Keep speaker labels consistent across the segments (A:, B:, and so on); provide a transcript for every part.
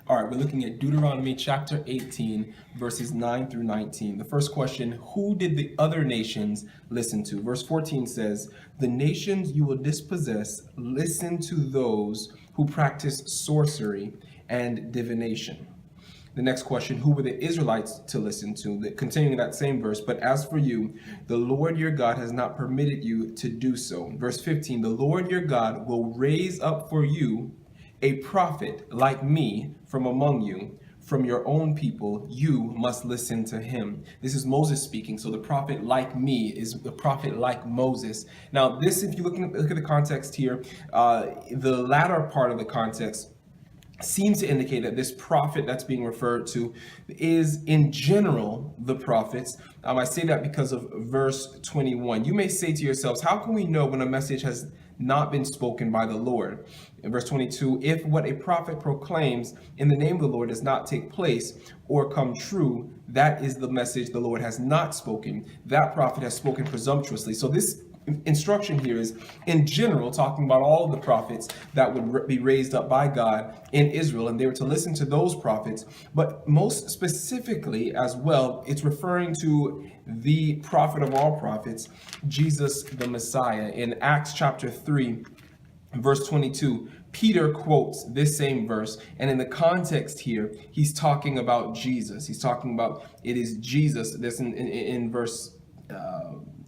A: All right, we're looking at Deuteronomy chapter 18, verses 9 through 19. The first question, who did the other nations listen to? Verse 14 says, the nations you will dispossess, listen to those who practice sorcery and divination. The next question, who were the Israelites to listen to? Continuing that same verse, but as for you, the Lord your God has not permitted you to do so. Verse 15, the Lord your God will raise up for you a prophet like me from among you, from your own people. You must listen to him. This is Moses speaking. So the prophet like me is the prophet like Moses. Now this, if you look at the context here, the latter part of the context seems to indicate that this prophet that's being referred to is in general the prophets. I say that because of verse 21. You may say to yourselves, how can we know when a message has not been spoken by the Lord? In verse 22, if what a prophet proclaims in the name of the Lord does not take place or come true, that is the message the Lord has not spoken. That prophet has spoken presumptuously. So this instruction here is in general talking about all of the prophets that would be raised up by God in Israel, and they were to listen to those prophets. But most specifically as well, it's referring to the prophet of all prophets, Jesus the Messiah. In Acts chapter 3, verse 22, Peter quotes this same verse, and in the context here, he's talking about Jesus. He's talking about it is Jesus. This in verse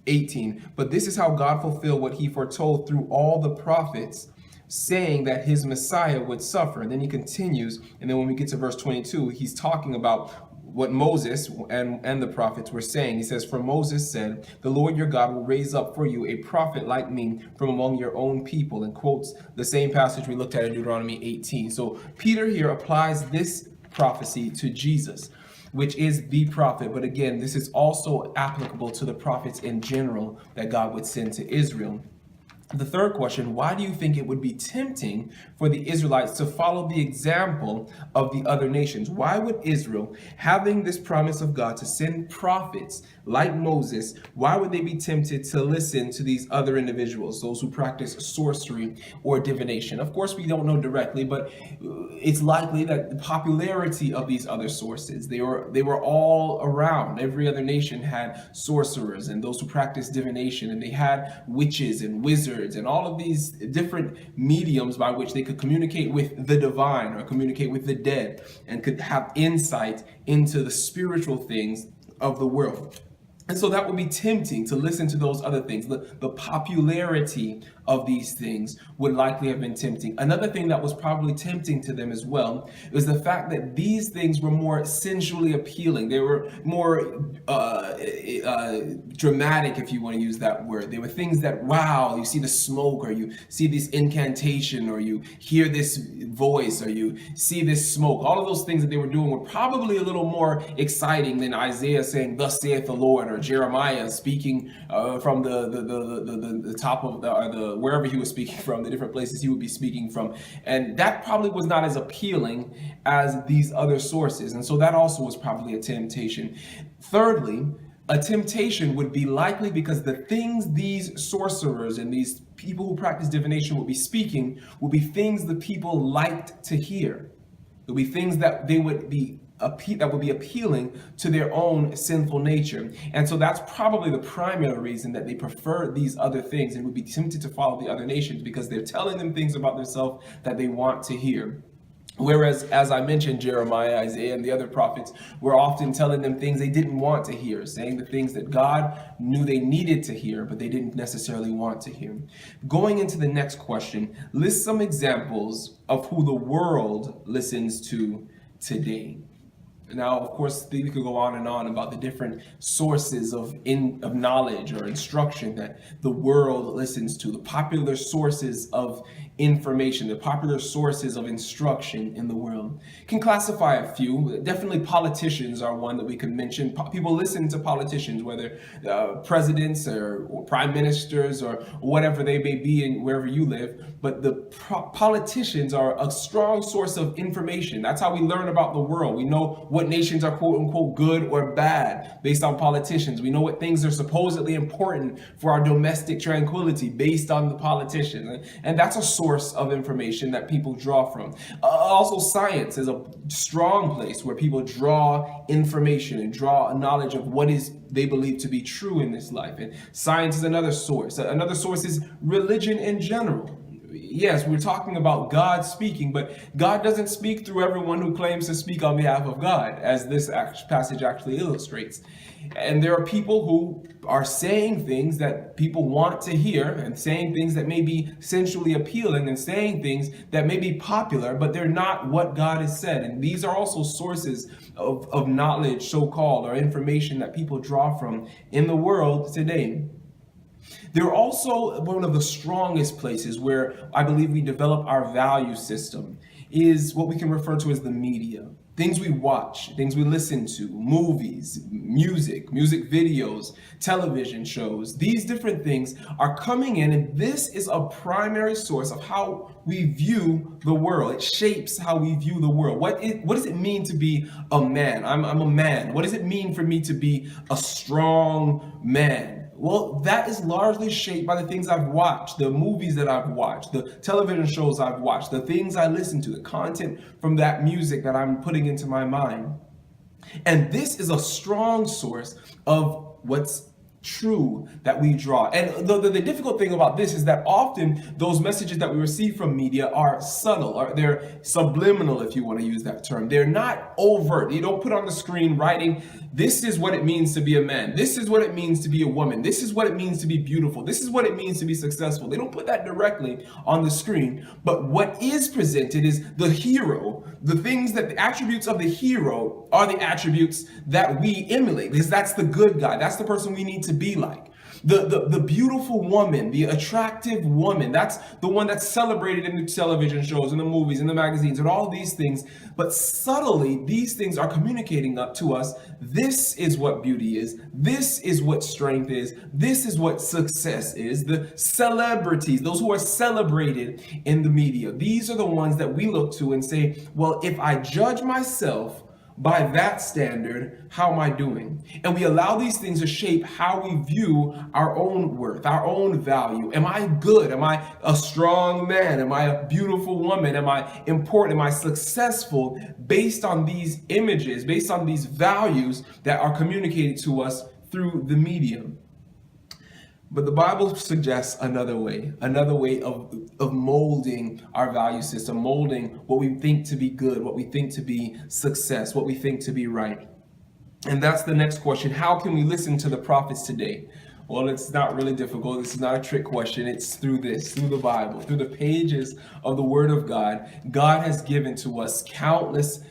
A: 18. But this is how God fulfilled what he foretold through all the prophets, saying that his Messiah would suffer. And then he continues, and then when we get to verse 22, he's talking about what Moses and the prophets were saying. He says, for Moses said, the Lord your God will raise up for you a prophet like me from among your own people, and quotes the same passage we looked at in Deuteronomy 18. So Peter here applies this prophecy to Jesus, which is the prophet. But again, this is also applicable to the prophets in general that God would send to Israel. The third question, why do you think it would be tempting for the Israelites to follow the example of the other nations? Why would Israel, having this promise of God to send prophets like Moses, why would they be tempted to listen to these other individuals, those who practice sorcery or divination? Of course, we don't know directly, but it's likely that the popularity of these other sources, they were all around. Every other nation had sorcerers and those who practiced divination, and they had witches and wizards and all of these different mediums by which they could communicate with the divine or communicate with the dead and could have insight into the spiritual things of the world. And so that would be tempting to listen to those other things. The popularity of these things would likely have been tempting. Another thing that was probably tempting to them as well is the fact that these things were more sensually appealing. They were more dramatic, if you want to use that word. They were things that, wow, you see the smoke, or you see this incantation, or you hear this voice, or you see this smoke. All of those things that they were doing were probably a little more exciting than Isaiah saying, thus saith the Lord, or Jeremiah speaking from the top of the wherever he was speaking from, the different places he would be speaking from. And that probably was not as appealing as these other sources. And so that also was probably a temptation. Thirdly, a temptation would be likely because the things these sorcerers and these people who practice divination would be speaking would be things the people liked to hear. It would be things that they would be appealing to their own sinful nature. And so that's probably the primary reason that they prefer these other things and would be tempted to follow the other nations, because they're telling them things about themselves that they want to hear. Whereas, as I mentioned, Jeremiah, Isaiah, and the other prophets were often telling them things they didn't want to hear, saying the things that God knew they needed to hear, but they didn't necessarily want to hear. Going into the next question, list some examples of who the world listens to today. Now, of course, we could go on and on about the different sources of knowledge or instruction that the world listens to, the popular sources of information, the popular sources of instruction in the world. Can classify a few. Definitely politicians are one that we could mention. People listen to politicians, whether presidents or prime ministers or whatever they may be in wherever you live. But the politicians are a strong source of information. That's how we learn about the world. We know what nations are quote unquote good or bad based on politicians. We know what things are supposedly important for our domestic tranquility based on the politicians. And that's a source source of information that people draw from. Also, science is a strong place where people draw information and draw a knowledge of what is they believe to be true in this life. And science is another source. Another source is religion in general. Yes, we're talking about God speaking, but God doesn't speak through everyone who claims to speak on behalf of God, as this passage actually illustrates. And there are people who are saying things that people want to hear, and saying things that may be sensually appealing, and saying things that may be popular, but they're not what God has said. And these are also sources of knowledge, so-called, or information that people draw from in the world today. They're also one of the strongest places where I believe we develop our value system is what we can refer to as the media. Things we watch, things we listen to, movies, music videos, television shows. These different things are coming in, and this is a primary source of how we view the world. It shapes how we view the world. What does it mean to be a man? I'm a man. What does it mean for me to be a strong man? Well, that is largely shaped by the things I've watched, the movies that I've watched, the television shows I've watched, the things I listen to, the content from that music that I'm putting into my mind. And this is a strong source of what's true that we draw. And the difficult thing about this is that often those messages that we receive from media are subtle, or they're subliminal, if you want to use that term. They're not overt. You don't put on the screen writing, this is what it means to be a man. This is what it means to be a woman. This is what it means to be beautiful. This is what it means to be successful. They don't put that directly on the screen. But what is presented is the hero. The things that the attributes of the hero are the attributes that we emulate, because that's the good guy. That's the person we need to be like. The beautiful woman, the attractive woman, that's the one that's celebrated in the television shows, in the movies, in the magazines, and all these things. But subtly, these things are communicating up to us, this is what beauty is, this is what strength is, this is what success is. The celebrities, those who are celebrated in the media, these are the ones that we look to and say, well, if I judge myself by that standard, how am I doing? And we allow these things to shape how we view our own worth, our own value. Am I good? Am I a strong man? Am I a beautiful woman? Am I important? Am I successful based on these images, based on these values that are communicated to us through the medium? But the Bible suggests another way of molding our value system, molding what we think to be good, what we think to be success, what we think to be right. And that's the next question. How can we listen to the prophets today? Well, it's not really difficult. This is not a trick question. It's through the Bible, through the pages of the Word of God. God has given to us countless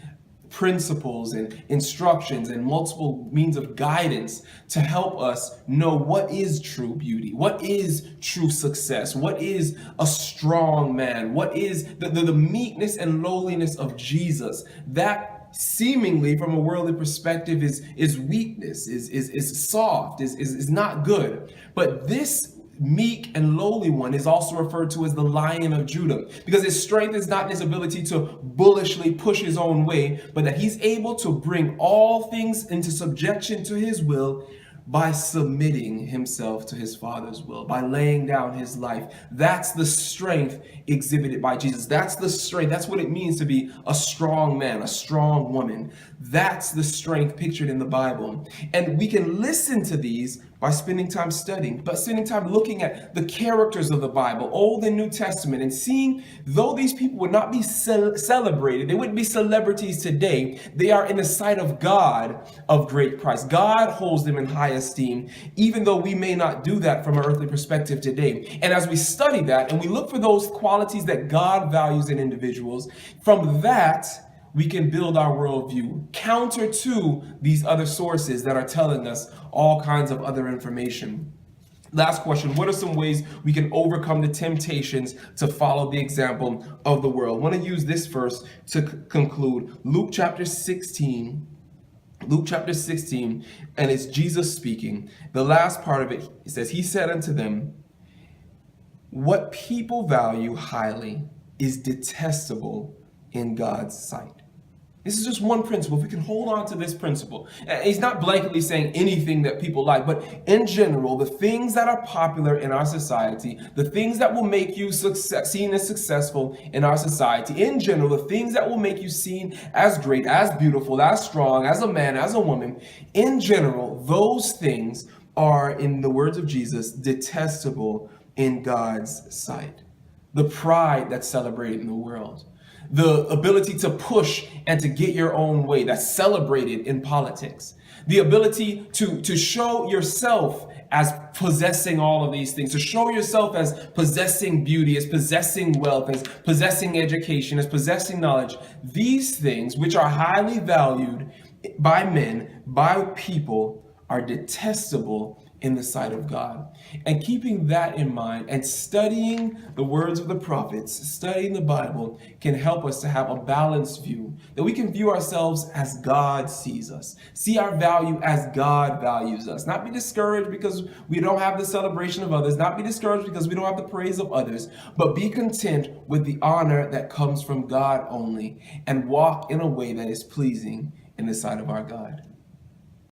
A: principles and instructions and multiple means of guidance to help us know what is true beauty, what is true success, what is a strong man, what is the meekness and lowliness of Jesus. That seemingly from a worldly perspective is weakness, is soft, is not good. But this meek and lowly one is also referred to as the Lion of Judah, because his strength is not in his ability to bullishly push his own way, but that he's able to bring all things into subjection to his will by submitting himself to his Father's will, by laying down his life. That's the strength exhibited by Jesus. That's the strength. That's what it means to be a strong man, a strong woman. That's the strength pictured in the Bible. And we can listen to these by spending time studying, but spending time looking at the characters of the Bible, Old and New Testament, and seeing, though these people would not be celebrated, they wouldn't be celebrities today, they are in the sight of God of great price. God holds them in high esteem, even though we may not do that from an earthly perspective today. And as we study that and we look for those qualities that God values in individuals, from that, we can build our worldview counter to these other sources that are telling us all kinds of other information. Last question, what are some ways we can overcome the temptations to follow the example of the world? I want to use this verse to conclude. Luke chapter 16, and it's Jesus speaking. The last part of it says, he said unto them, what people value highly is detestable in God's sight. This is just one principle. If we can hold on to this principle, he's not blanketly saying anything that people like, but in general, the things that are popular in our society, the things that will make you seen as successful in our society, in general, the things that will make you seen as great, as beautiful, as strong, as a man, as a woman, in general, those things are, in the words of Jesus, detestable in God's sight. The pride that's celebrated in the world, the ability to push and to get your own way that's celebrated in politics, the ability to show yourself as possessing all of these things, to show yourself as possessing beauty, as possessing wealth, as possessing education, as possessing knowledge. These things, which are highly valued by men, by people, are detestable in the sight of God. And keeping that in mind and studying the words of the prophets, studying the Bible, can help us to have a balanced view, that we can view ourselves as God sees us, see our value as God values us, not be discouraged because we don't have the celebration of others, not be discouraged because we don't have the praise of others, but be content with the honor that comes from God only, and walk in a way that is pleasing in the sight of our God.